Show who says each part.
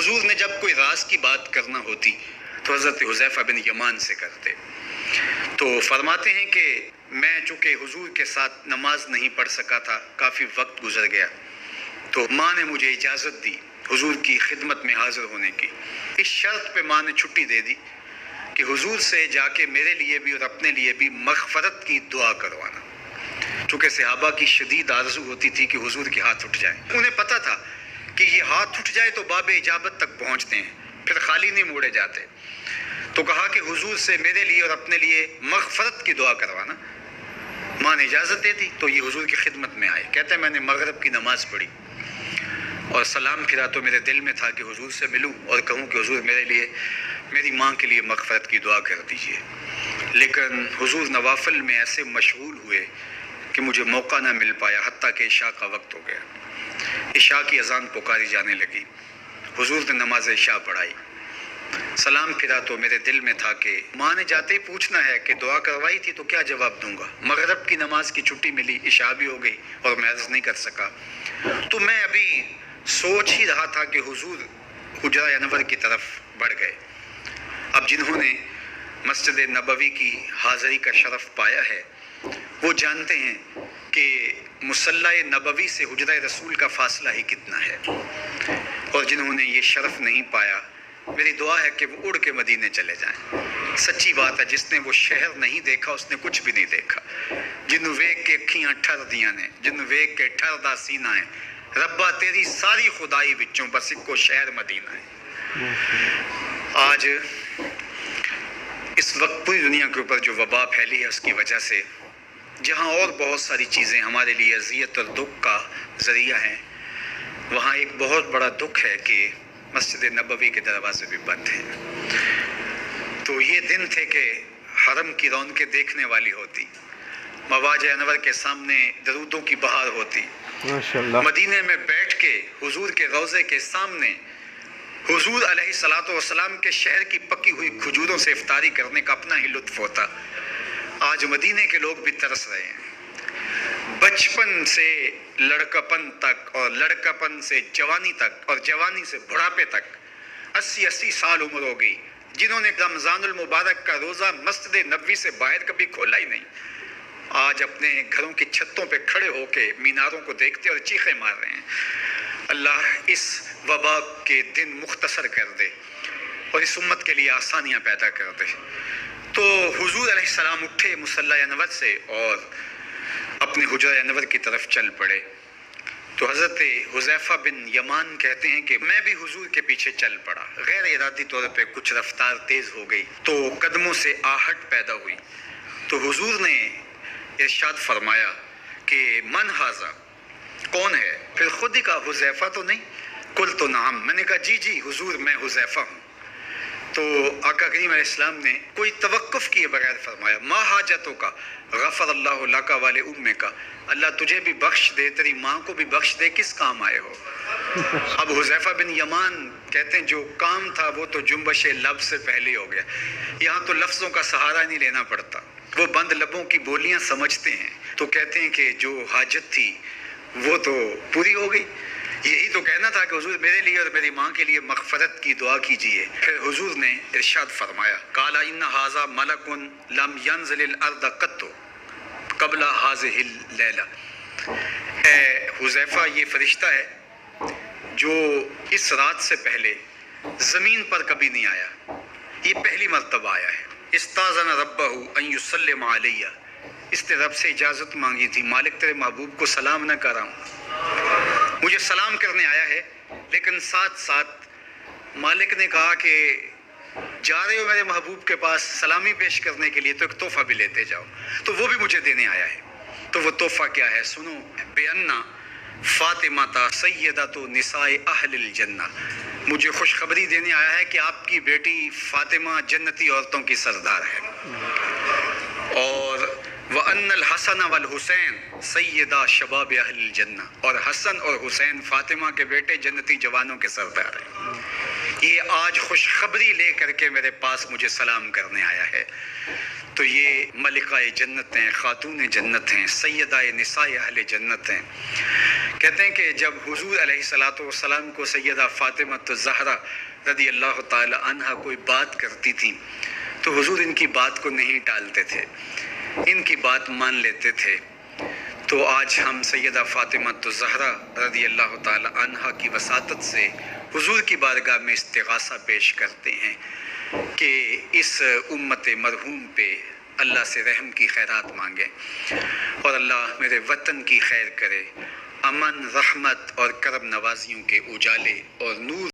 Speaker 1: حضور نے جب کوئی راز کی بات کرنا ہوتی تو حضرت حذیفہ بن یمان سے کرتے. تو فرماتے ہیں کہ میں چونکہ حضور کے ساتھ نماز نہیں پڑھ سکا تھا، کافی وقت گزر گیا، تو ماں نے مجھے اجازت دی حضور کی خدمت میں حاضر ہونے کی. اس شرط پہ ماں نے چھٹی دے دی کہ حضور سے جا کے میرے لیے بھی اور اپنے لیے بھی مغفرت کی دعا کروانا. چونکہ صحابہ کی شدید آرزو ہوتی تھی کہ حضور کے ہاتھ اٹھ جائیں. انہیں پتہ تھا کہ یہ ہاتھ اٹھ جائے تو باب اجابت تک پہنچتے ہیں، پھر خالی نہیں موڑے جاتے. تو کہا کہ حضور سے میرے لیے اور اپنے لیے مغفرت کی دعا کروانا. ماں نے اجازت دے دی تو یہ حضور کی خدمت میں آئے. کہتے ہیں میں نے مغرب کی نماز پڑھی اور سلام پھرا تو میرے دل میں تھا کہ حضور سے ملوں اور کہوں کہ حضور میرے لیے، میری ماں کے لیے مغفرت کی دعا کر دیجئے. لیکن حضور نوافل میں ایسے مشغول ہوئے کہ مجھے موقع نہ مل پایا، حتیٰ کہ عشاء کا وقت ہو گیا. عشاء کی اذان پکاری جانے لگی. حضور نے نماز عشاء پڑھائی، سلام پھرا تو میرے دل میں تھا کہ ماں نے جاتے ہی پوچھنا ہے کہ دعا کروائی تھی تو کیا جواب دوں گا. مغرب کی نماز کی چھٹی ملی، عشاء بھی ہو گئی اور میں عرض نہیں کر سکا. تو میں ابھی سوچ ہی رہا تھا کہ حضور حجرہ انور کی طرف بڑھ گئے. اب جنہوں نے مسجد نبوی کی حاضری کا شرف پایا ہے وہ جانتے ہیں کہ مصلی نبوی سے حجرہ رسول کا فاصلہ ہی کتنا ہے. اور جنہوں نے یہ شرف نہیں پایا، میری دعا ہے کہ وہ اڑ کے مدینے چلے جائیں. سچی بات ہے، جس نے وہ شہر نہیں دیکھا اس نے کچھ بھی نہیں دیکھا. جنہوں ویک کے اکھیاں ٹھر دیاں نے، جنہوں ویک کے ٹھر دا سینہ ہے، ربا تیری ساری خدائی وچوں بس اکو شہر مدینہ ہے. آج اس وقت پوری دنیا کے اوپر جو وبا پھیلی ہے اس کی وجہ سے جہاں اور بہت ساری چیزیں ہمارے لیے اذیت اور دکھ کا ذریعہ ہیں، وہاں ایک بہت بڑا دکھ ہے کہ مسجد نبوی کے دروازے بھی بند ہیں. تو یہ دن تھے کہ حرم کی رونقیں دیکھنے والی ہوتی، مواج انور کے سامنے درودوں کی بہار ہوتی. مدینے میں بیٹھ کے حضور کے روضے کے سامنے حضور علیہ الصلوۃ والسلام کے شہر کی پکی ہوئی کھجوروں سے افطاری کرنے کا اپنا ہی لطف ہوتا. آج مدینے کے لوگ بھی ترس رہے ہیں. بچپن سے لڑکپن تک اور لڑکپن سے جوانی تک اور جوانی سے بڑھاپے تک 80 سال عمر ہو گئی، جنہوں نے رمضان المبارک کا روزہ مسجد نبوی سے باہر کبھی کھولا ہی نہیں، آج اپنے گھروں کی چھتوں پہ کھڑے ہو کے میناروں کو دیکھتے اور چیخیں مار رہے ہیں. اللہ اس وبا کے دن مختصر کر دے اور اس امت کے لیے آسانیاں پیدا کر دے. تو حضور علیہ السلام اٹھے مصلی انور سے اور اپنے حجرہ انور کی طرف چل پڑے. تو حضرت حذیفہ بن یمان کہتے ہیں کہ میں بھی حضور کے پیچھے چل پڑا. غیر ارادی طور پہ کچھ رفتار تیز ہو گئی تو قدموں سے آہٹ پیدا ہوئی. تو حضور نے ارشاد فرمایا کہ من ھذا، کون ہے؟ پھر خود ہی کہا حذیفہ تو نہیں؟ قلت نعم، میں نے کہا جی جی حضور میں حذیفہ ہوں. تو آقا کریم علیہ السلام نے کوئی توقف کیے بغیر فرمایا ما حاجتوں کا غفر اللہ لک والے امے کا، اللہ تجھے بھی بخش دے، تیری ماں کو بھی بخش دے، کس کام آئے ہو؟ اب حذیفہ بن یمان کہتے ہیں جو کام تھا وہ تو جنبش لب سے پہلے ہو گیا. یہاں تو لفظوں کا سہارا نہیں لینا پڑتا، وہ بند لبوں کی بولیاں سمجھتے ہیں. تو کہتے ہیں کہ جو حاجت تھی وہ تو پوری ہو گئی. یہی تو کہنا تھا کہ حضور میرے لیے اور میری ماں کے لیے مغفرت کی دعا کیجئے. پھر حضور نے ارشاد فرمایا قال ان ھذا ملک لم ينزل الارض قط قبل هذه الليلہ، اے حذیفہ یہ فرشتہ ہے جو اس رات سے پہلے زمین پر کبھی نہیں آیا، یہ پہلی مرتبہ آیا ہے. استاذن ربہ ان یسلم علیہ، اس نے رب سے اجازت مانگی تھی، مالک تیرے محبوب کو سلام نہ کر رہا ہوں، مجھے سلام کرنے آیا ہے. لیکن ساتھ ساتھ مالک نے کہا کہ جا رہے ہو میرے محبوب کے پاس سلامی پیش کرنے کے لیے تو ایک تحفہ بھی لیتے جاؤ، تو وہ بھی مجھے دینے آیا ہے. تو وہ تحفہ کیا ہے سنو، بِأَنَّ فاطمہ سیدۃ نساء اہل الجنہ، مجھے خوشخبری دینے آیا ہے کہ آپ کی بیٹی فاطمہ جنتی عورتوں کی سردار ہے. اور وَأَنَّ الْحَسَنَ وَالْحُسَيْنَ سَيِّدَا شَبَابِ أَهْلِ الْجَنَّةِ، اور حسن اور حسین فاطمہ کے بیٹے جنتی جوانوں کے سردار ہیں. یہ آج خوشخبری لے کر کے میرے پاس مجھے سلام کرنے آیا ہے. تو یہ ملکہ جنت ہیں، خاتون جنت ہیں، سیدہ نساء اہل جنت ہیں۔ کہتے ہیں کہ جب حضور علیہ الصلوۃ والسلام کو سیدہ فاطمہ الزہرا رضی اللہ تعالی عنہا کوئی بات کرتی تھی تو حضور ان کی بات کو نہیں ٹالتے تھے، ان کی بات مان لیتے تھے۔ تو آج ہم سیدہ فاطمہ الزہرا رضی اللہ تعالی عنہا کی وساطت سے حضور کی بارگاہ میں استغاثہ پیش کرتے ہیں کہ اس امت مرحوم پہ اللہ سے رحم کی خیرات مانگیں اور اللہ میرے وطن کی خیر کرے، امن، رحمت اور کرم نوازیوں کے اجالے اور نور